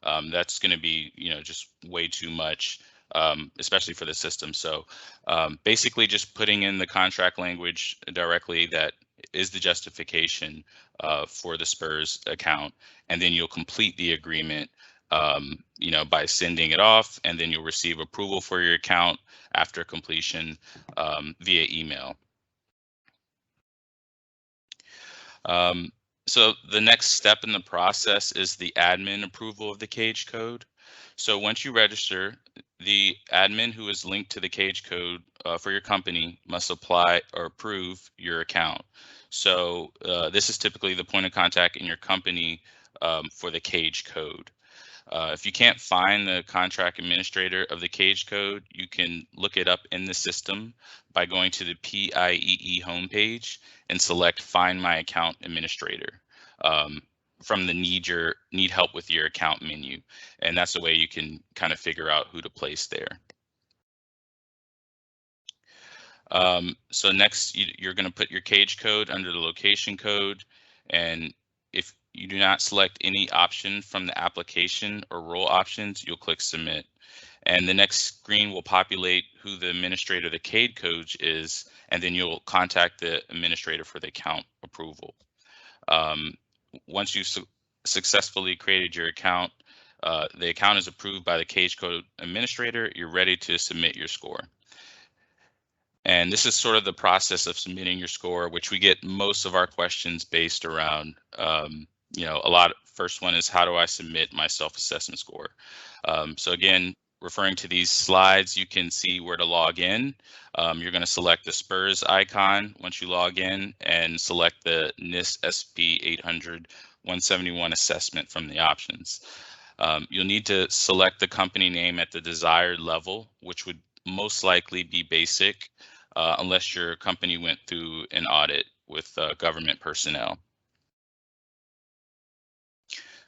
That's going to be, just way too much, especially for the system. So basically just putting in the contract language directly that is the justification for the SPRS account, and then you'll complete the agreement by sending it off, and then you'll receive approval for your account after completion via email. So the next step in the process is the admin approval of the CAGE code. So once you register, the admin who is linked to the CAGE code for your company must apply or approve your account. So this is typically the point of contact in your company for the CAGE code. If you can't find the contract administrator of the CAGE code, you can look it up in the system by going to the PIEE homepage and select Find My Account Administrator from the Need Help with Your Account menu. And that's the way you can kind of figure out who to place there. So next, you're going to put your CAGE code under the location code, and if you do not select any option from the application or role options, you'll click submit. And the next screen will populate who the administrator of the CAGE code is, and then you'll contact the administrator for the account approval. Once you've successfully created your account, the account is approved by the CAGE code administrator, you're ready to submit your score. And this is sort of the process of submitting your score, which we get most of our questions based around, first one is, how do I submit my self-assessment score? So again, referring to these slides, you can see where to log in. You're going to select the SPRS icon once you log in and select the NIST SP 800-171 assessment from the options. You'll need to select the company name at the desired level, which would most likely be basic, unless your company went through an audit with government personnel.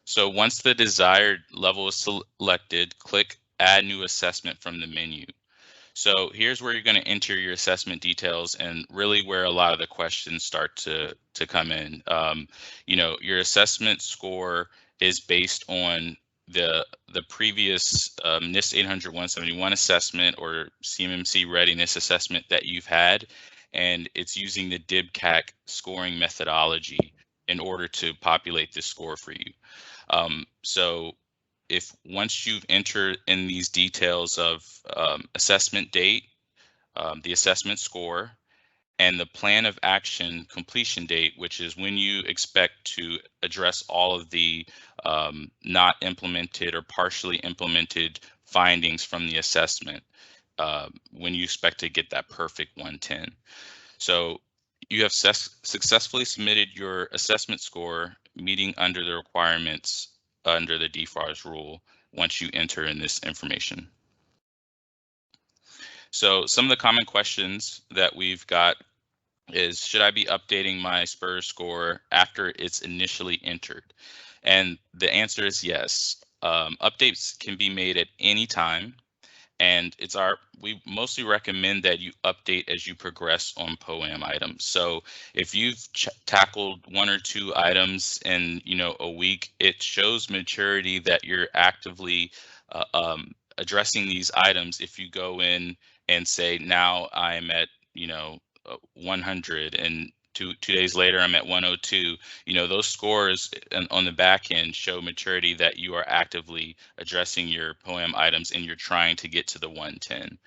So once the desired level is selected, click Add New Assessment from the menu. So here's where you're going to enter your assessment details, and really where a lot of the questions start to come in. Your assessment score is based on the previous NIST 800-171 assessment or CMMC readiness assessment that you've had, and it's using the DIBCAC scoring methodology in order to populate this score for you. So if once you've entered in these details of assessment date, the assessment score, and the plan of action completion date, which is when you expect to address all of the not implemented or partially implemented findings from the assessment, when you expect to get that perfect 110. So you have successfully submitted your assessment score, meeting under the requirements under the DFARS rule once you enter in this information. So some of the common questions that we've got is, should I be updating my SPRS score after it's initially entered? And the answer is yes. Updates can be made at any time, and we mostly recommend that you update as you progress on POAM items. So if you've tackled one or two items in a week, it shows maturity that you're actively addressing these items. If you go in and say, now I'm at 100, and two days later I'm at 102, those scores on the back end show maturity that you are actively addressing your POAM items and you're trying to get to the 110.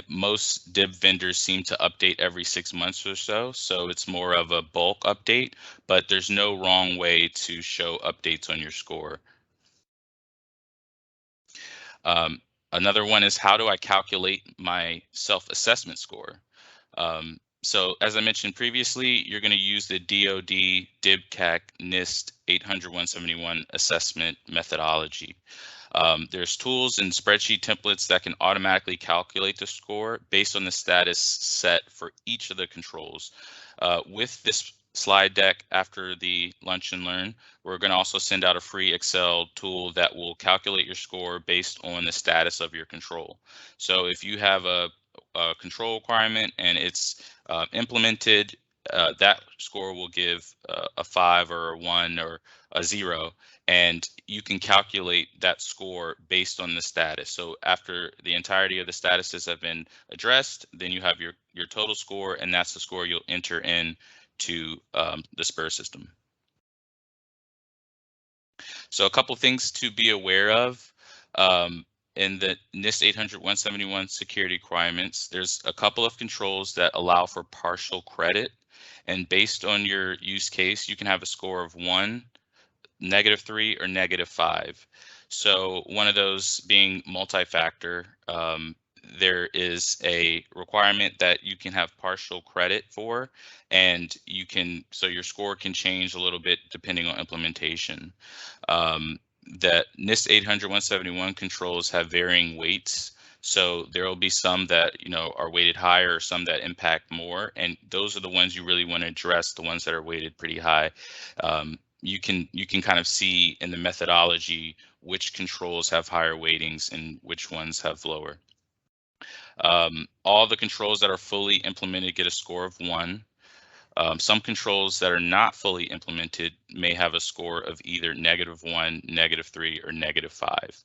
Most DIB vendors seem to update every 6 months or so, so it's more of a bulk update, but there's no wrong way to show updates on your score. Another one is, how do I calculate my self-assessment score? So as I mentioned previously, you're going to use the DoD DIBCAC NIST 800-171 assessment methodology. There's tools and spreadsheet templates that can automatically calculate the score based on the status set for each of the controls. With this slide deck after the Lunch and Learn, we're going to also send out a free Excel tool that will calculate your score based on the status of your control. So if you have a control requirement and it's implemented that score will give a 5 or a 1 or a 0, and you can calculate that score based on the status. So after the entirety of the statuses have been addressed, then you have your total score, and that's the score you'll enter in to the SPRS system. So a couple things to be aware of. In the NIST 800-171 security requirements, there's a couple of controls that allow for partial credit. And based on your use case, you can have a score of 1, -3, or -5. So one of those being multi-factor, there is a requirement that you can have partial credit for, and so your score can change a little bit depending on implementation. That NIST 800-171 controls have varying weights. So there will be some that are weighted higher, or some that impact more, and those are the ones you really want to address, the ones that are weighted pretty high. You can kind of see in the methodology which controls have higher weightings and which ones have lower. All the controls that are fully implemented get a score of 1. Some controls that are not fully implemented may have a score of either -1, -3, or -5.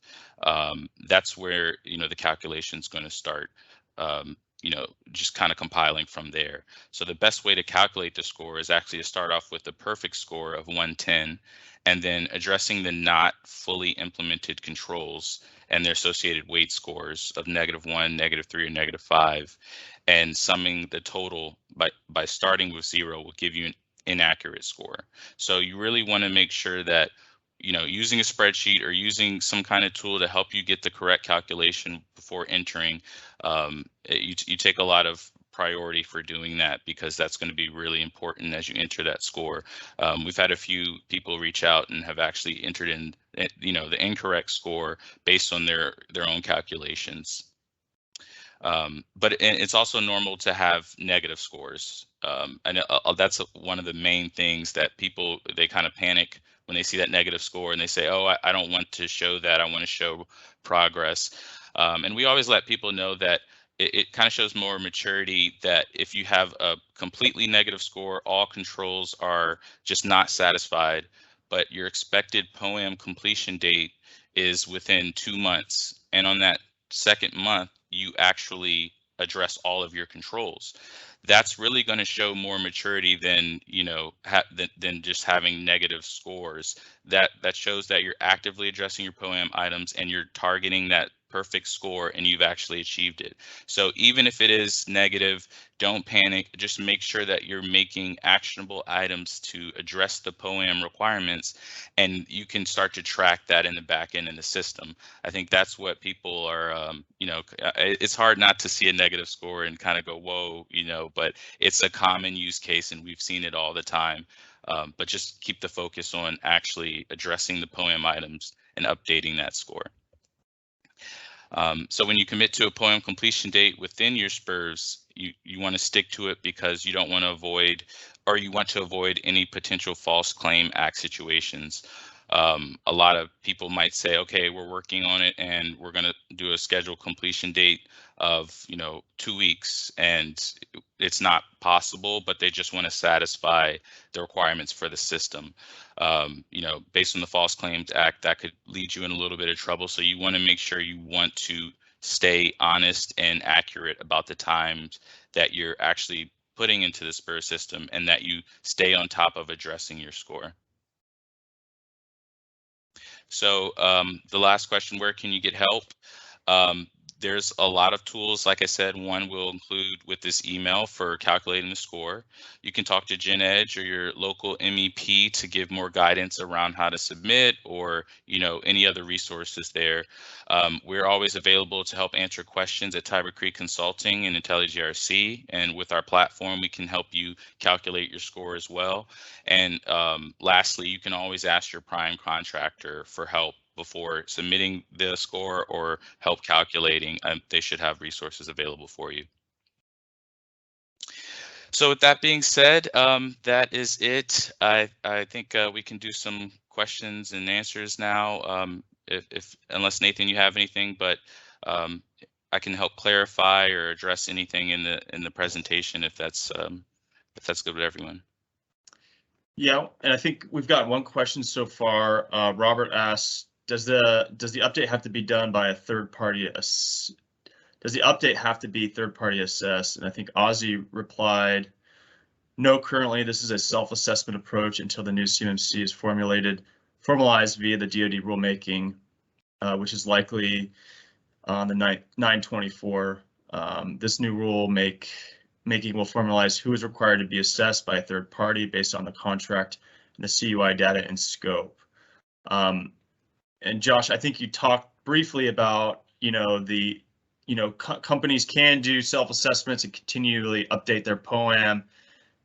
That's where the calculation is going to start. Just kind of compiling from there. So the best way to calculate the score is actually to start off with the perfect score of 110, and then addressing the not fully implemented controls and their associated weight scores of -1, -3, or -5, and summing the total by starting with 0 will give you an inaccurate score. So you really want to make sure that using a spreadsheet or using some kind of tool to help you get the correct calculation before entering, you take a lot of priority for doing that, because that's going to be really important as you enter that score. We've had a few people reach out and have actually entered in the incorrect score based on their own calculations. But it's also normal to have negative scores. And that's one of the main things that they kind of panic when they see that negative score, and they say, oh, I don't want to show that. I want to show progress. And we always let people know that it kind of shows more maturity, that if you have a completely negative score, all controls are just not satisfied, but your expected POAM completion date is within 2 months. And on that second month, you actually address all of your controls. That's really going to show more maturity than than just having negative scores. That shows that you're actively addressing your POAM items and you're targeting that perfect score, and you've actually achieved it. So even if it is negative, don't panic. Just make sure that you're making actionable items to address the POAM requirements, and you can start to track that in the back end in the system. I think that's what people are, it's hard not to see a negative score and kind of go, whoa, but it's a common use case, and we've seen it all the time. But just keep the focus on actually addressing the POAM items and updating that score. So when you commit to a POAM completion date within your SPRS, you want to stick to it, because you don't want to avoid, or you want to avoid any potential false claim act situations. A lot of people might say, okay, we're working on it and we're going to do a scheduled completion date of 2 weeks, and it's not possible, but they just want to satisfy the requirements for the system. Based on the False Claims Act, that could lead you in a little bit of trouble. So you want to make sure you want to stay honest and accurate about the times that you're actually putting into the SPRS system, and that you stay on top of addressing your score. So the last question, where can you get help? There's a lot of tools. Like I said, one will include with this email for calculating the score. You can talk to GENEDGE or your local MEP to give more guidance around how to submit, or any other resources there. We're always available to help answer questions at Tiber Creek Consulting and IntelliGRC, and with our platform, we can help you calculate your score as well. And lastly, you can always ask your prime contractor for help before submitting the score or help calculating. They should have resources available for you. So with that being said, that is it. I think we can do some questions and answers now. If unless Nathan, you have anything, but I can help clarify or address anything in the presentation if if that's good with everyone. Yeah, and I think we've got one question so far. Robert asks, does the update have to be done by a third party? Does the update have to be third party assessed? And I think Ozzy replied, no, currently this is a self-assessment approach until the new CMMC is formalized via the DoD rulemaking, which is likely on the 9/24. This new rule making will formalize who is required to be assessed by a third party based on the contract and the CUI data and scope. And Josh, I think you talked briefly about, companies can do self-assessments and continually update their POAM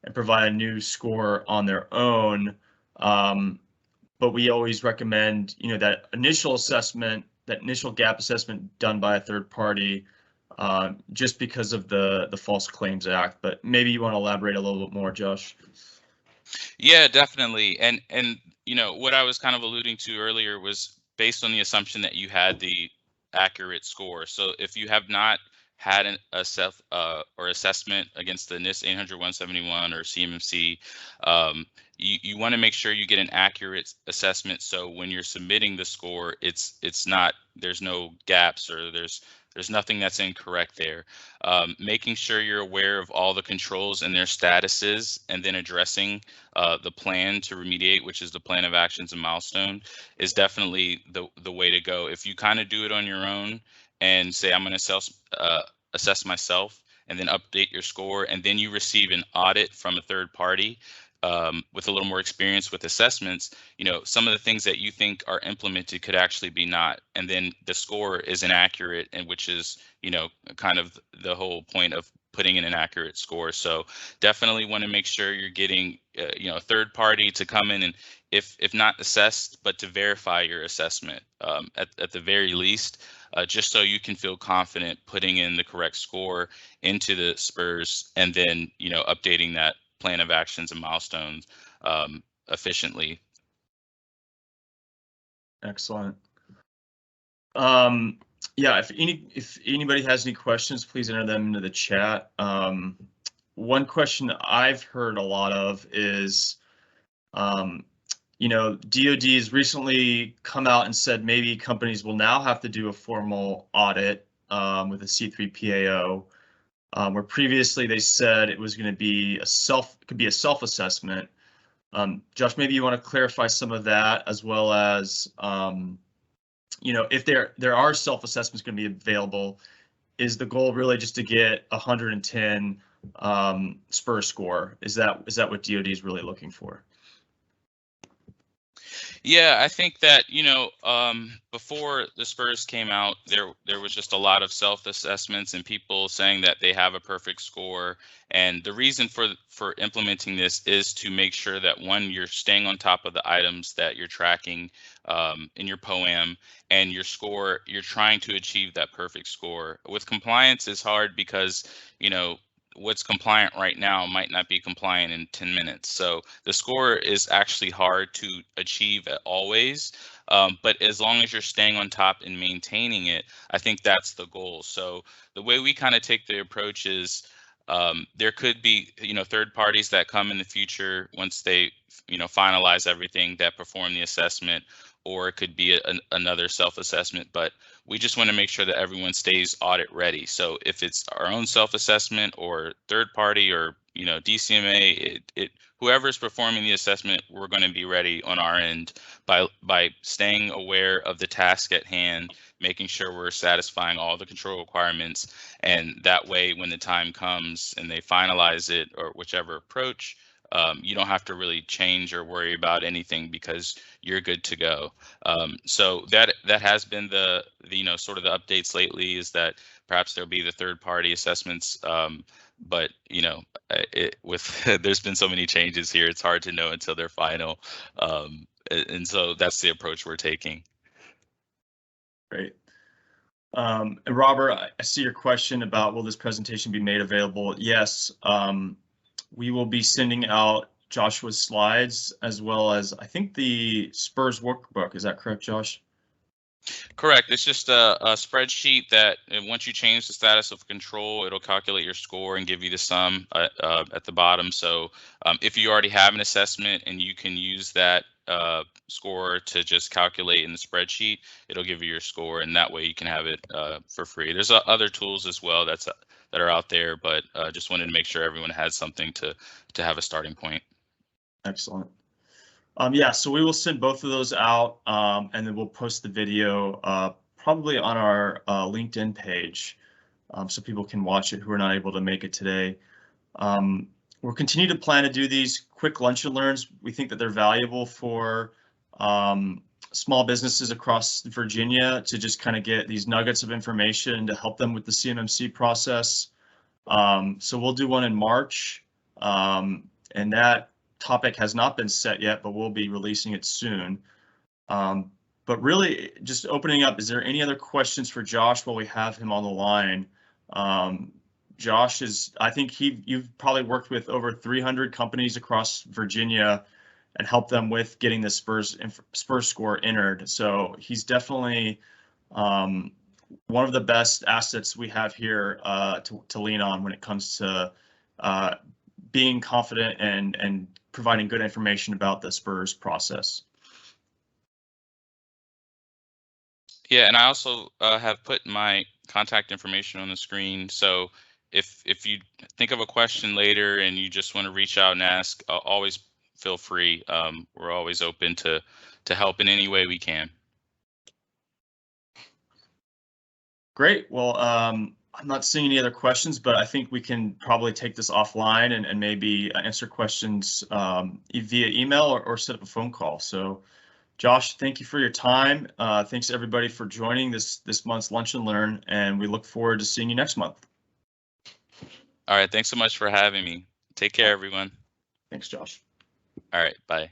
and provide a new score on their own. But we always recommend, that initial assessment, that initial gap assessment done by a third party, just because of the False Claims Act. But maybe you want to elaborate a little bit more, Josh. Yeah, definitely. And what I was kind of alluding to earlier was based on the assumption that you had the accurate score. So if you have not had a self or assessment against the NIST 800-171 or CMMC, you want to make sure you get an accurate assessment. So when you're submitting the score, it's not, there's no gaps or there's nothing that's incorrect there. Making sure you're aware of all the controls and their statuses, and then addressing the plan to remediate, which is the plan of actions and milestone, is definitely the way to go. If you kind of do it on your own and say, I'm going to assess myself, and then update your score, and then you receive an audit from a third party with a little more experience with assessments, some of the things that you think are implemented could actually be not, and then the score is inaccurate, and which is, kind of the whole point of putting in an accurate score. So definitely want to make sure you're getting, a third party to come in and, if not assessed, but to verify your assessment at the very least, just so you can feel confident putting in the correct score into the SPRS, and then, updating that plan of actions and milestones efficiently. Excellent. Yeah, if anybody has any questions, please enter them into the chat. One question I've heard a lot of is, DoD's recently come out and said maybe companies will now have to do a formal audit with a C3PAO, where previously they said it was going to be a self-assessment. Josh, maybe you want to clarify some of that, as well as, if there are self-assessments going to be available, is the goal really just to get 110 SPRS score? Is that what DoD is really looking for? Yeah, I think that, before the SPRS came out, there was just a lot of self-assessments and people saying that they have a perfect score. And the reason for implementing this is to make sure that, one, you're staying on top of the items that you're tracking in your POAM, and your score, you're trying to achieve that perfect score. With compliance, it's hard because, what's compliant right now might not be compliant in 10 minutes. So the score is actually hard to achieve always, but as long as you're staying on top and maintaining it, I think that's the goal. So the way we kind of take the approach is, there could be, third parties that come in the future once they, finalize everything, that perform the assessment, or it could be another self-assessment, but we just want to make sure that everyone stays audit ready. So if it's our own self-assessment or third party or, DCMA, whoever's performing the assessment, we're going to be ready on our end by staying aware of the task at hand, making sure we're satisfying all the control requirements. And that way, when the time comes and they finalize it, or whichever approach, you don't have to really change or worry about anything because you're good to go. So that has been the sort of the updates lately, is that perhaps there'll be the third party assessments, but there's been so many changes here, it's hard to know until they're final. And so that's the approach we're taking. Great. And Robert, I see your question about, will this presentation be made available? Yes, we will be sending out Joshua's slides, as well as, I think, the SPRS workbook. Is that correct, Josh? Correct. It's just a spreadsheet that once you change the status of control, it'll calculate your score and give you the sum at the bottom. So if you already have an assessment and you can use that score to just calculate in the spreadsheet, it'll give you your score, and that way you can have it for free. There's other tools as well that are out there, but just wanted to make sure everyone has something to have a starting point. Excellent. Yeah, so we will send both of those out, and then we'll post the video probably on our LinkedIn page, so people can watch it who are not able to make it today. We'll continue to plan to do these quick lunch and learns. We think that they're valuable for small businesses across Virginia to just kind of get these nuggets of information to help them with the CMMC process. So we'll do one in March, and that topic has not been set yet, but we'll be releasing it soon. But really, just opening up, is there any other questions for Josh while we have him on the line? Josh is, I think you've probably worked with over 300 companies across Virginia and helped them with getting the SPRS score entered. So he's definitely one of the best assets we have here to lean on when it comes to being confident and providing good information about the SPRS process. Yeah, and I also have put my contact information on the screen. So if you think of a question later and you just want to reach out and ask, always feel free. We're always open to help in any way we can. Great. Well, I'm not seeing any other questions, but I think we can probably take this offline and maybe answer questions via email or set up a phone call. So, Josh, thank you for your time. Thanks everybody for joining this month's Lunch and Learn, and we look forward to seeing you next month. All right. Thanks so much for having me. Take care, everyone. Thanks, Josh. All right. Bye.